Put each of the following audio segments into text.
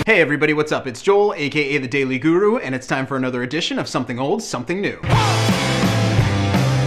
Hey everybody, what's up? It's Joel, aka The Daily Guru, and it's time for another edition of Something Old, Something New.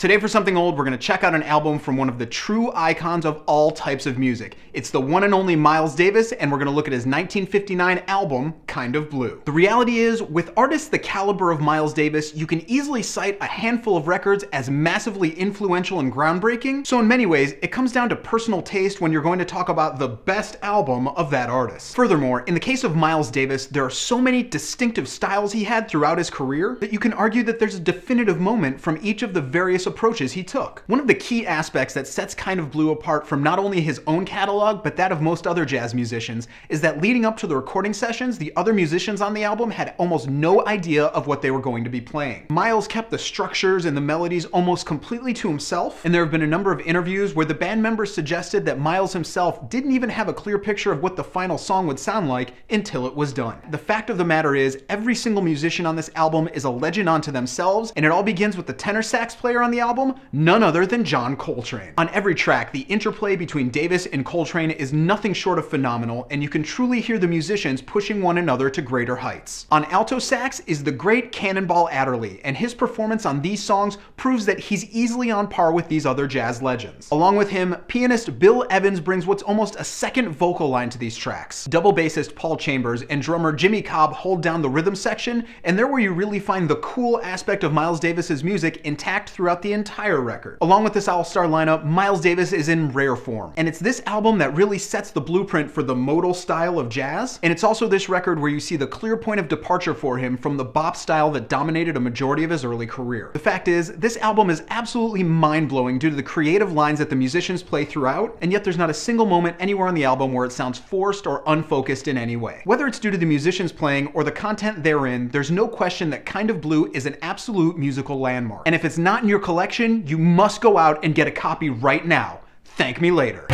Today for Something Old, we're going to check out an album from one of the true icons of all types of music. It's the one and only Miles Davis, and we're going to look at his 1959 album, Kind of Blue. The reality is, with artists the caliber of Miles Davis, you can easily cite a handful of records as massively influential and groundbreaking, so in many ways, it comes down to personal taste when you're going to talk about the best album of that artist. Furthermore, in the case of Miles Davis, there are so many distinctive styles he had throughout his career that you can argue that there's a definitive moment from each of the various approaches he took. One of the key aspects that sets Kind of Blue apart from not only his own catalog, but that of most other jazz musicians, is that leading up to the recording sessions, the other musicians on the album had almost no idea of what they were going to be playing. Miles kept the structures and the melodies almost completely to himself, and there have been a number of interviews where the band members suggested that Miles himself didn't even have a clear picture of what the final song would sound like until it was done. The fact of the matter is, every single musician on this album is a legend unto themselves, and it all begins with the tenor sax player on the album, none other than John Coltrane. On every track, the interplay between Davis and Coltrane is nothing short of phenomenal, and you can truly hear the musicians pushing one another to greater heights. On alto sax is the great Cannonball Adderley, and his performance on these songs proves that he's easily on par with these other jazz legends. Along with him, pianist Bill Evans brings what's almost a second vocal line to these tracks. Double bassist Paul Chambers and drummer Jimmy Cobb hold down the rhythm section, and they're where you really find the cool aspect of Miles Davis's music intact throughout the entire record. Along with this all-star lineup, Miles Davis is in rare form, and it's this album that really sets the blueprint for the modal style of jazz, and it's also this record where you see the clear point of departure for him from the bop style that dominated a majority of his early career. The fact is, this album is absolutely mind-blowing due to the creative lines that the musicians play throughout, and yet there's not a single moment anywhere on the album where it sounds forced or unfocused in any way. Whether it's due to the musicians playing or the content therein, there's no question that Kind of Blue is an absolute musical landmark. And if it's not in your collection, you must go out and get a copy right now. Thank me later.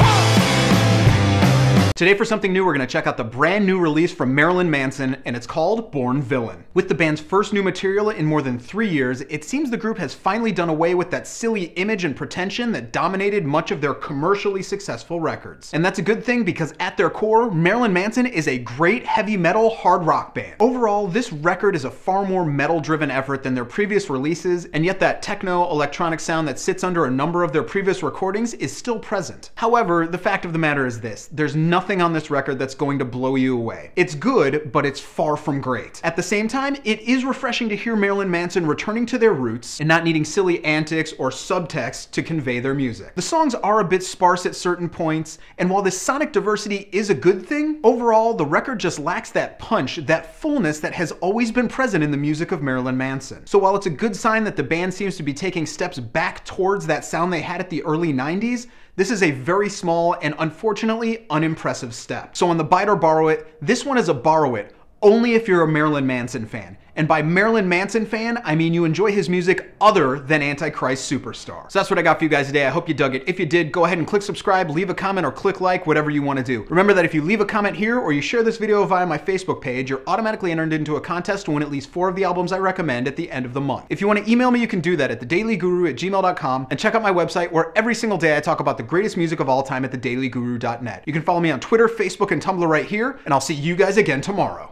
Today for something new, we're going to check out the brand new release from Marilyn Manson, and it's called Born Villain. With the band's first new material in more than 3 years, it seems the group has finally done away with that silly image and pretension that dominated much of their commercially successful records. And that's a good thing because at their core, Marilyn Manson is a great heavy metal hard rock band. Overall, this record is a far more metal-driven effort than their previous releases, and yet that techno-electronic sound that sits under a number of their previous recordings is still present. However, the fact of the matter is this: there's nothing on this record that's going to blow you away. It's good, but it's far from great. At the same time, it is refreshing to hear Marilyn Manson returning to their roots and not needing silly antics or subtext to convey their music. The songs are a bit sparse at certain points, and while this sonic diversity is a good thing, overall, the record just lacks that punch, that fullness that has always been present in the music of Marilyn Manson. So while it's a good sign that the band seems to be taking steps back towards that sound they had at the early 90s, this is a very small and unfortunately unimpressive step. So on the bite or borrow it, this one is a borrow it, only if you're a Marilyn Manson fan. And by Marilyn Manson fan, I mean you enjoy his music other than Antichrist Superstar. So that's what I got for you guys today. I hope you dug it. If you did, go ahead and click subscribe, leave a comment, or click like, whatever you want to do. Remember that if you leave a comment here or you share this video via my Facebook page, you're automatically entered into a contest to win at least 4 of the albums I recommend at the end of the month. If you want to email me, you can do that at thedailyguru@gmail.com, and check out my website where every single day I talk about the greatest music of all time at thedailyguru.net. You can follow me on Twitter, Facebook, and Tumblr right here, and I'll see you guys again tomorrow.